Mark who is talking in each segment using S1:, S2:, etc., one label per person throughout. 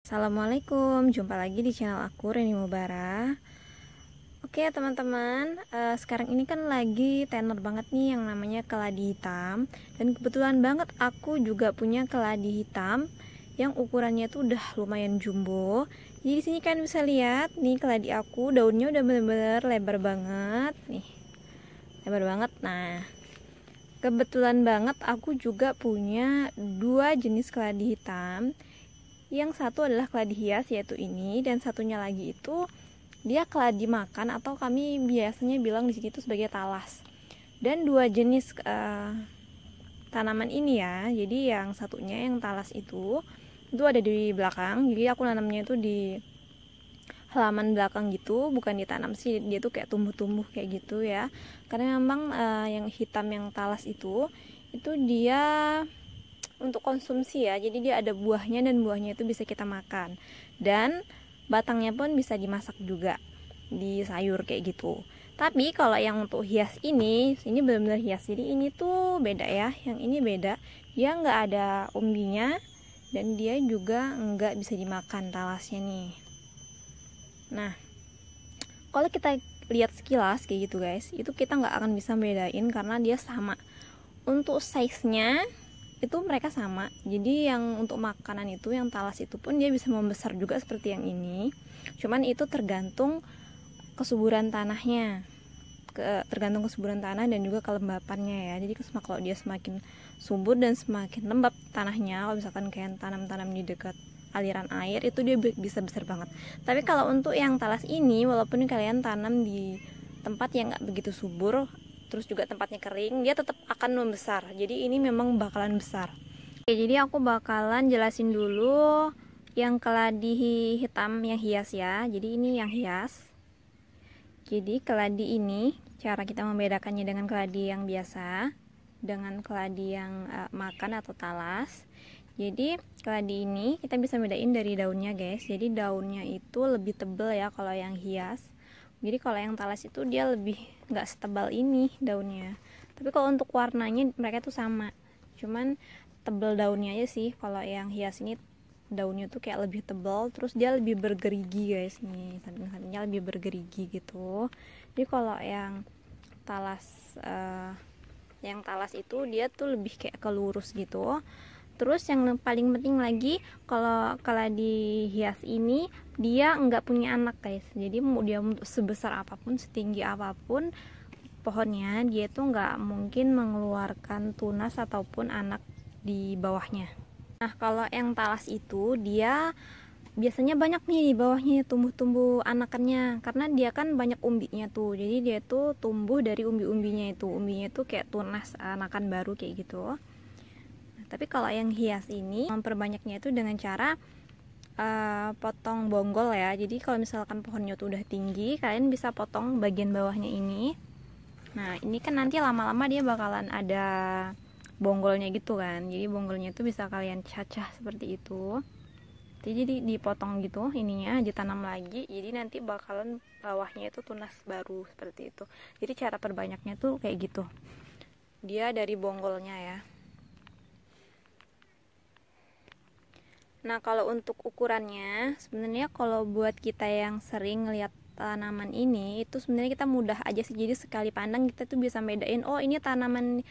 S1: Assalamualaikum, jumpa lagi di channel aku Reni Mubara. Oke teman-teman, sekarang ini kan lagi tenar banget nih yang namanya keladi hitam. Dan kebetulan banget aku juga punya keladi hitam yang ukurannya tuh udah lumayan jumbo. Jadi di sini kalian bisa lihat nih keladi aku, daunnya udah bener-bener lebar banget nih, lebar banget. Nah, kebetulan banget aku juga punya dua jenis keladi hitam. Yang satu adalah keladi hias, yaitu ini, dan satunya lagi itu dia keladi makan atau kami biasanya bilang di sini itu sebagai talas. Dan dua jenis tanaman ini ya. Jadi yang satunya yang talas itu ada di belakang. Jadi aku nanamnya itu di halaman belakang gitu, bukan ditanam sih, dia tuh kayak tumbuh-tumbuh kayak gitu ya. Karena memang yang hitam yang talas itu dia untuk konsumsi ya, jadi dia ada buahnya dan buahnya itu bisa kita makan, dan batangnya pun bisa dimasak juga di sayur kayak gitu. Tapi kalau yang untuk hias ini benar-benar hias, jadi ini tuh beda ya, yang ini beda, dia nggak ada umbinya dan dia juga nggak bisa dimakan talasnya nih. Nah, kalau kita lihat sekilas kayak gitu guys, itu kita nggak akan bisa bedain karena dia sama untuk size-nya itu mereka sama. Jadi yang untuk makanan itu, yang talas itu pun dia bisa membesar juga seperti yang ini. Cuman itu tergantung kesuburan tanahnya, tergantung kesuburan tanah dan juga kelembapannya ya. Jadi kalau dia semakin subur dan semakin lembab tanahnya, kalau misalkan kayak tanam-tanam di dekat aliran air, itu dia bisa besar banget. Tapi kalau untuk yang talas ini, walaupun kalian tanam di tempat yang nggak begitu subur, terus juga tempatnya kering, dia tetap akan membesar. Jadi ini memang bakalan besar. Oke, jadi aku bakalan jelasin dulu yang keladi hitam yang hias ya. Jadi ini yang hias. Jadi keladi ini cara kita membedakannya dengan keladi yang biasa, dengan keladi yang makan atau talas. Jadi keladi ini kita bisa bedain dari daunnya guys. Jadi daunnya itu lebih tebal ya kalau yang hias. Jadi kalau yang talas itu dia lebih nggak setebal ini daunnya. Tapi kalau untuk warnanya mereka tuh sama, cuman tebal daunnya aja sih. Kalau yang hias ini daunnya tuh kayak lebih tebal, terus dia lebih bergerigi guys, nih samping-sampingnya lebih bergerigi gitu. Jadi kalau yang talas itu dia tuh lebih kayak kelurus gitu. Terus yang paling penting lagi, kalau keladi hias ini dia nggak punya anak guys. Jadi mau dia sebesar apapun, setinggi apapun pohonnya, dia tuh nggak mungkin mengeluarkan tunas ataupun anak di bawahnya. Nah kalau yang talas itu dia biasanya banyak nih di bawahnya tumbuh-tumbuh anakannya, karena dia kan banyak umbinya tuh. Jadi dia tuh tumbuh dari umbi-umbinya itu. Umbinya tuh kayak tunas anakan baru kayak gitu. Tapi kalau yang hias ini memperbanyaknya itu dengan cara potong bonggol ya. Jadi kalau misalkan pohonnya tuh udah tinggi, kalian bisa potong bagian bawahnya ini. Nah ini kan nanti lama-lama dia bakalan ada bonggolnya gitu kan. Jadi bonggolnya itu bisa kalian cacah seperti itu. Jadi dipotong gitu ininya, ditanam lagi. Jadi nanti bakalan bawahnya itu tunas baru seperti itu. Jadi cara perbanyaknya tuh kayak gitu. Dia dari bonggolnya ya. Nah kalau untuk ukurannya, sebenarnya kalau buat kita yang sering ngeliat tanaman ini, itu sebenarnya kita mudah aja sih. Jadi sekali pandang kita tuh bisa bedain, oh ini tanaman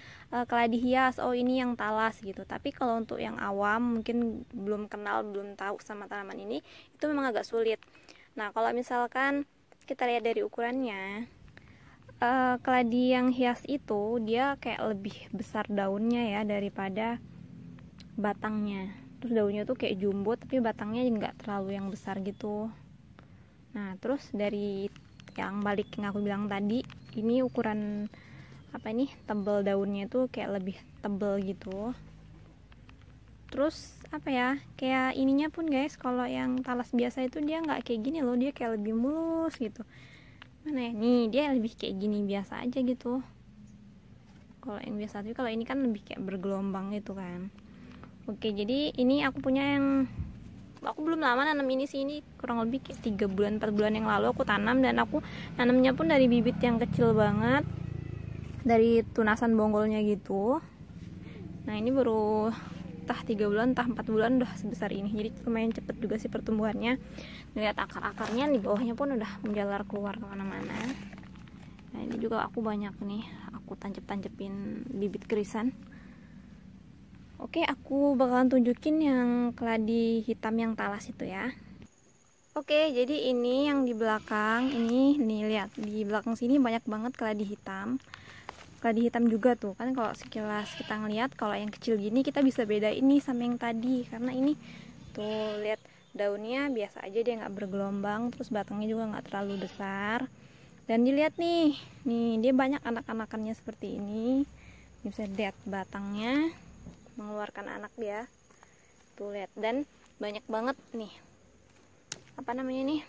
S1: keladi hias, oh ini yang talas gitu. Tapi kalau untuk yang awam, mungkin belum kenal, belum tahu sama tanaman ini, itu memang agak sulit. Nah kalau misalkan kita lihat dari ukurannya, keladi yang hias itu dia kayak lebih besar daunnya ya daripada batangnya. Terus daunnya tuh kayak jumbo, tapi batangnya nggak terlalu yang besar gitu. Nah terus dari yang balik yang aku bilang tadi, ini ukuran apa nih, tebal daunnya tuh kayak lebih tebal gitu. Terus apa ya, kayak ininya pun guys, kalau yang talas biasa itu dia nggak kayak gini loh, dia kayak lebih mulus gitu. Mana ya, nih dia lebih kayak gini biasa aja gitu kalau yang biasa. Tapi kalau ini kan lebih kayak bergelombang gitu kan. Oke, jadi ini aku punya yang aku belum lama nanam ini sih, ini kurang lebih kayak 3 bulan 4 bulan yang lalu aku tanam, dan aku nanamnya pun dari bibit yang kecil banget, dari tunasan bonggolnya gitu. Nah ini baru entah 3 bulan entah 4 bulan udah sebesar ini. Jadi lumayan cepet juga sih pertumbuhannya. Lihat akar-akarnya di bawahnya pun udah menjalar keluar kemana-mana. Nah ini juga aku banyak nih, aku tancep-tancepin bibit kerisan. Oke, aku bakalan tunjukin yang keladi hitam yang talas itu ya. Oke, jadi ini yang di belakang ini nih, lihat di belakang sini banyak banget keladi hitam. Keladi hitam juga tuh kan, kalau sekilas kita ngeliat kalau yang kecil gini kita bisa beda ini sama yang tadi, karena ini tuh lihat daunnya biasa aja, dia nggak bergelombang, terus batangnya juga nggak terlalu besar. Dan dilihat nih dia banyak anak-anakannya seperti ini. Bisa lihat batangnya mengeluarkan anak dia. Tuh lihat, dan banyak banget nih apa namanya nih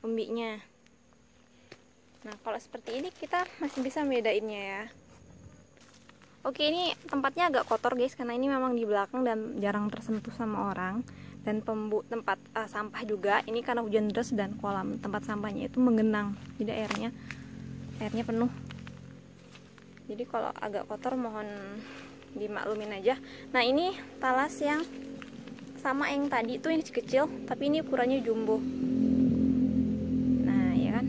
S1: umbinya. Nah kalau seperti ini kita masih bisa bedainnya ya. Oke, ini tempatnya agak kotor guys, karena ini memang di belakang dan jarang tersentuh sama orang. Dan tempat sampah juga ini karena hujan deras dan kolam tempat sampahnya itu menggenang, jadi airnya penuh. Jadi kalau agak kotor mohon dimaklumin aja. Nah ini talas yang sama yang tadi itu, yang kecil tapi ini ukurannya jumbo. Nah ya kan,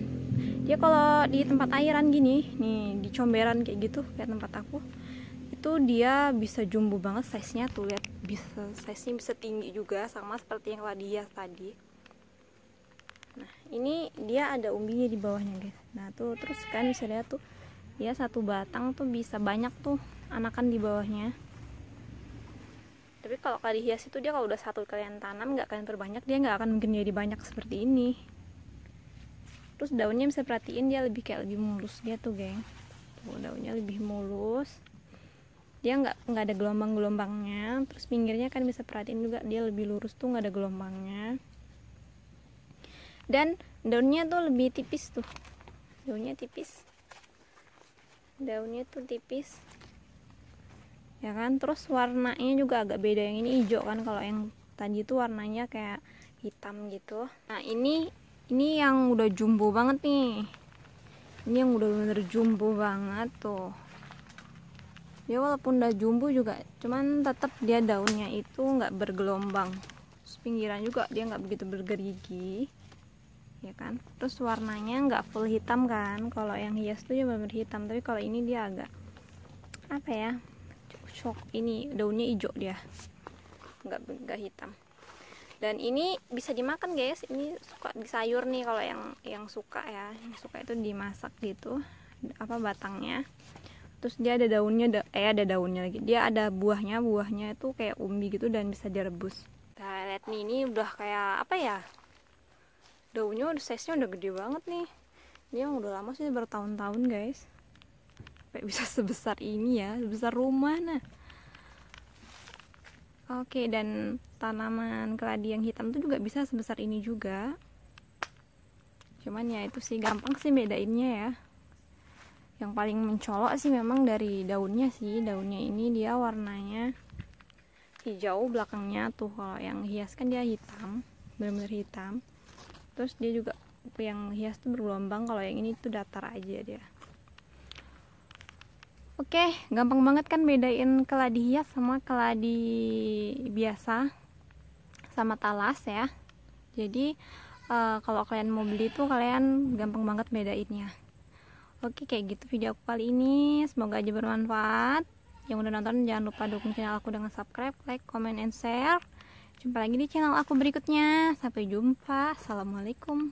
S1: dia kalau di tempat airan gini nih, di comberan kayak gitu kayak tempat aku, itu dia bisa jumbo banget size nya. Tuh lihat, size nya bisa tinggi juga sama seperti yang keladi hias tadi. Nah ini dia ada umbinya di bawahnya guys. Nah tuh terus kan bisa lihat tuh, dia satu batang tuh bisa banyak tuh anakan di bawahnya. Tapi kalau keladi hias itu dia kalau udah satu kalian tanam, nggak kalian perbanyak, dia nggak akan mungkin jadi banyak seperti ini. Terus daunnya bisa perhatiin, dia lebih mulus gitu geng. Tuh daunnya lebih mulus, dia nggak ada gelombang-gelombangnya. Terus pinggirnya kan bisa perhatiin juga, dia lebih lurus tuh, nggak ada gelombangnya. Dan daunnya tuh lebih tipis tuh, daunnya tuh tipis ya kan. Terus warnanya juga agak beda, yang ini hijau kan, kalau yang tadi tuh warnanya kayak hitam gitu. Nah ini yang udah jumbo banget nih, ini yang udah bener jumbo banget tuh. Dia walaupun udah jumbo juga, cuman tetap dia daunnya itu nggak bergelombang. Terus pinggiran juga dia nggak begitu bergerigi ya kan. Terus warnanya nggak full hitam kan, kalau yang hias tuh dia bener hitam, tapi kalau ini dia agak apa ya, ini daunnya hijau, dia nggak hitam. Dan ini bisa dimakan guys, ini suka di sayur nih kalau yang suka ya, yang suka itu dimasak gitu apa batangnya. Terus dia ada daunnya, ada daunnya lagi, dia ada buahnya itu kayak umbi gitu dan bisa direbus. Nah lihat nih, ini udah kayak apa ya, daunnya udah size nya udah gede banget nih. Dia udah lama sih, bertahun-tahun guys, sampai bisa sebesar ini ya, sebesar rumah. Nah oke, dan tanaman keladi yang hitam tuh juga bisa sebesar ini juga. Cuman ya itu sih gampang sih bedainnya ya. Yang paling mencolok sih memang dari daunnya sih. Daunnya ini dia warnanya hijau belakangnya tuh. Kalau yang hias kan dia hitam, benar-benar hitam. Terus dia juga yang hias tuh bergelombang, kalau yang ini tuh datar aja dia. Oke, gampang banget kan bedain keladi hias sama keladi biasa sama talas ya. Jadi kalau kalian mau beli tuh kalian gampang banget bedainnya. Oke, kayak gitu video aku kali ini. Semoga aja bermanfaat. Yang udah nonton jangan lupa dukung channel aku dengan subscribe, like, comment, and share. Jumpa lagi di channel aku berikutnya. Sampai jumpa. Assalamualaikum.